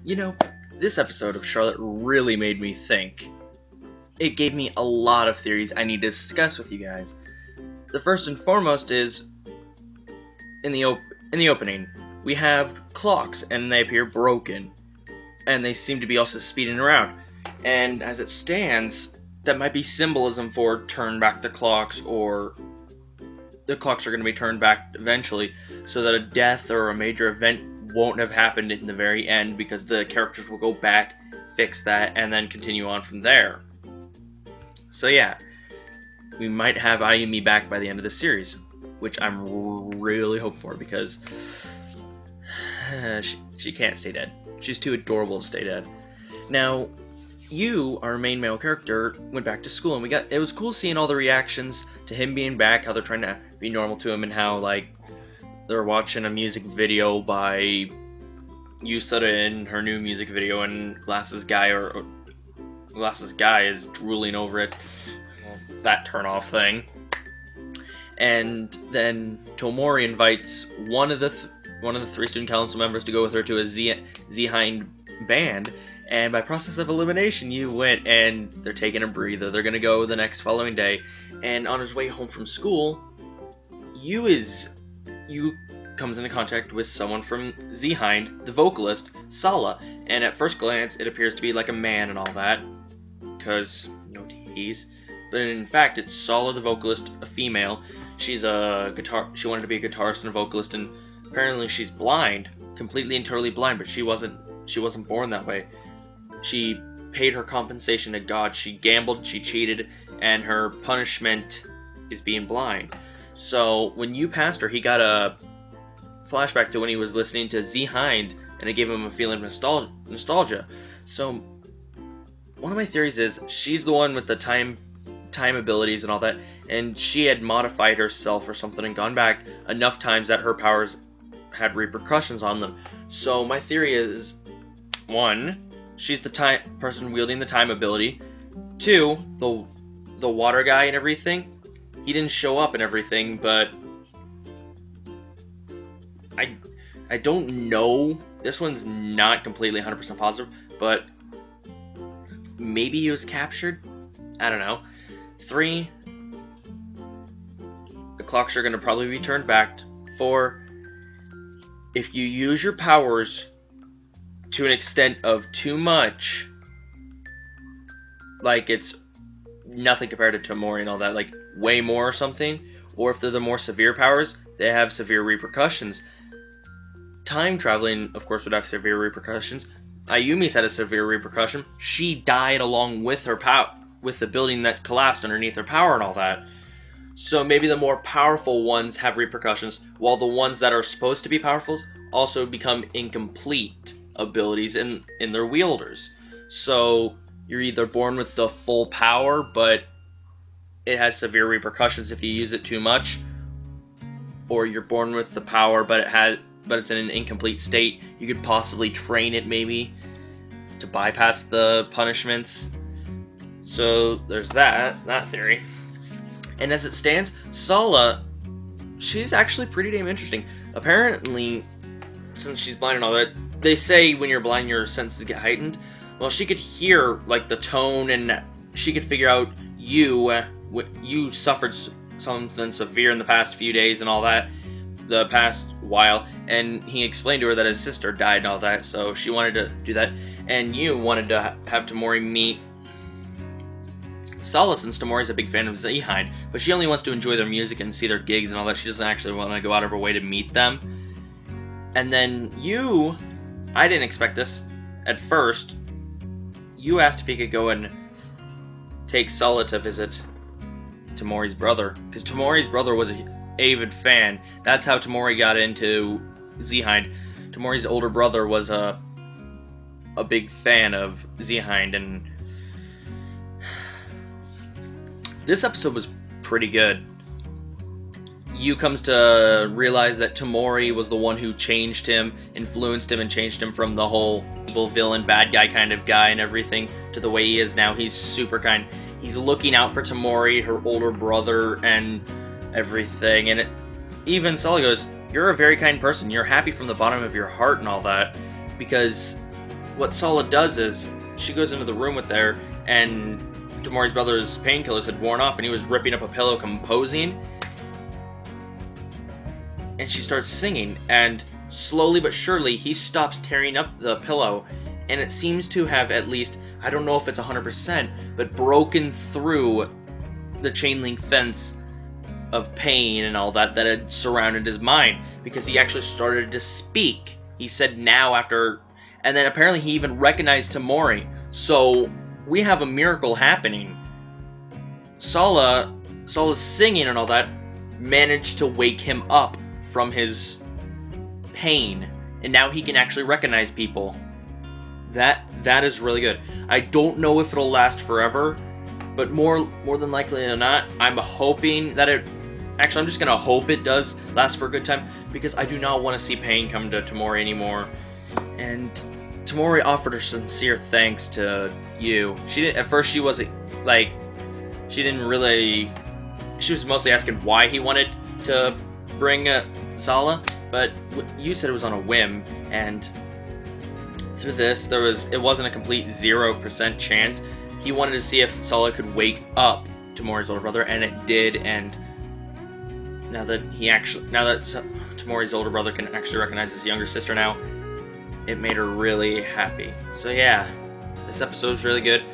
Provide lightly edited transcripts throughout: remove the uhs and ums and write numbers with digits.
You know, this episode of Charlotte really made me think. It gave me a lot of theories I need to discuss with you guys. The first and foremost is, in the opening, we have clocks, and they appear broken. And they seem to be also speeding around. And as it stands, that might be symbolism for turn back the clocks, or the clocks are going to be turned back eventually, so that a death or a major event won't have happened in the very end, because the characters will go back, fix that, and then continue on from there. So yeah, we might have Ayumi back by the end of the series, which I'm really hoping for, because she can't stay dead. She's too adorable to stay dead. Now, you, our main male character, went back to school, and it was cool seeing all the reactions to him being back, how they're trying to be normal to him, and how, like, they're watching a music video by Yusada in her new music video, and Glasses Guy is drooling over it. That turn-off thing. And then Tomori invites one of the three student council members to go with her to a Z-Hind band, and by process of elimination, you went, and they're taking a breather. They're gonna go the next following day, and on his way home from school, you comes into contact with someone from Z-Hind, the vocalist, Sala, and at first glance, it appears to be like a man and all that, because no tease, but in fact, it's Sala, the vocalist, a female. She wanted to be a guitarist and a vocalist, and apparently she's blind, completely and totally blind, but she wasn't born that way. She paid her compensation to God. She gambled, she cheated, and her punishment is being blind. So when you passed her, he got a flashback to when he was listening to Z-Hind, and it gave him a feeling of nostalgia. So one of my theories is she's the one with the time abilities and all that, and she had modified herself or something and gone back enough times that her powers had repercussions on them. So my theory is, 1, she's the person wielding the time ability. 2, the water guy and everything, he didn't show up and everything, but I don't know. This one's not completely 100% positive, but maybe he was captured? I don't know. 3, the clocks are going to probably be turned back. 4, if you use your powers to an extent of too much, like it's nothing compared to Tomori and all that, like way more or something, or if they're the more severe powers, they have severe repercussions. Time traveling, of course, would have severe repercussions. Ayumi's had a severe repercussion. She died along with her with the building that collapsed underneath her power and all that. So maybe the more powerful ones have repercussions, while the ones that are supposed to be powerful also become incomplete abilities in their wielders. So you're either born with the full power, but it has severe repercussions if you use it too much, or you're born with the power, but it's in an incomplete state. You could possibly train it maybe to bypass the punishments. So there's that theory. And as it stands, Sala, she's actually pretty damn interesting. Apparently, since she's blind and all that, they say when you're blind your senses get heightened. Well, she could hear like the tone, and she could figure out you suffered something severe in the past few days and all that, the past while, and he explained to her that his sister died and all that, so she wanted to do that, and you wanted to have Tomori meet Sala, since Tomori's a big fan of Z-Hind, but she only wants to enjoy their music and see their gigs and all that. She doesn't actually want to go out of her way to meet them. And then I didn't expect this at first. You asked if he could go and take Sala to visit Tomori's brother, because Tomori's brother was an avid fan. That's how Tomori got into Z-Hind. Tomori's older brother was a big fan of Z-Hind, and this episode was pretty good. Yu comes to realize that Tomori was the one who changed him, influenced him, and changed him from the whole evil villain, bad guy kind of guy and everything to the way he is now. He's super kind. He's looking out for Tomori, her older brother, and everything. And even Sully goes, "You're a very kind person. You're happy from the bottom of your heart and all that." Because what Sala does is she goes into the room with her, and Tamori's brother's painkillers had worn off, and he was ripping up a pillow, composing. And she starts singing, and slowly but surely he stops tearing up the pillow, and it seems to have at least, I don't know if it's 100%, but broken through the chain link fence of pain and all that had surrounded his mind, because he actually started to speak. He said now after, and then apparently he even recognized Tamori. So we have a miracle happening. Sala's singing and all that managed to wake him up from his pain, and now he can actually recognize people. That is really good. I don't know if it'll last forever, but more than likely than not, I'm hoping that it. Actually, I'm just gonna hope it does last for a good time, because I do not want to see pain come to Tamori anymore. And Tamori offered her sincere thanks to you. She didn't. At first, she wasn't like. She didn't really. She was mostly asking why he wanted to bring Sala, but you said it was on a whim, and through this, it wasn't a complete 0% chance. He wanted to see if Sala could wake up Tamori's older brother, and it did. And now that Tamori's older brother can actually recognize his younger sister now, it made her really happy. So yeah, this episode was really good.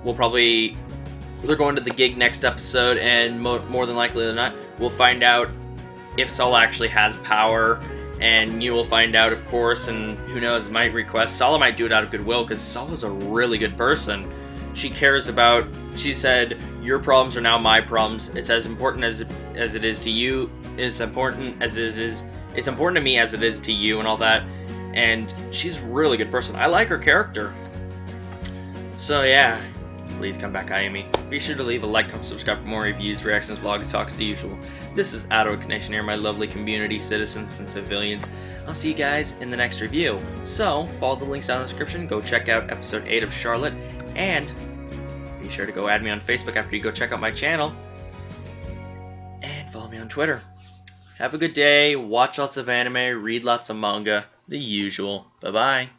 They're going to the gig next episode, and more than likely than not, we'll find out if Sala actually has power, and you will find out, of course, and who knows, might request. Sala might do it out of goodwill, because Sala's a really good person. She cares about, she said, your problems are now my problems. It's as important as it is to you. It's important to me as it is to you, and all that. And she's a really good person. I like her character. So yeah, please come back, Ayumi. Be sure to leave a like, comment, subscribe for more reviews, reactions, vlogs, talks, the usual. This is Outdoor Nation here, my lovely community, citizens, and civilians. I'll see you guys in the next review. So, follow the links down in the description, go check out episode 8 of Charlotte, and be sure to go add me on Facebook after you go check out my channel. And follow me on Twitter. Have a good day, watch lots of anime, read lots of manga, the usual. Bye-bye.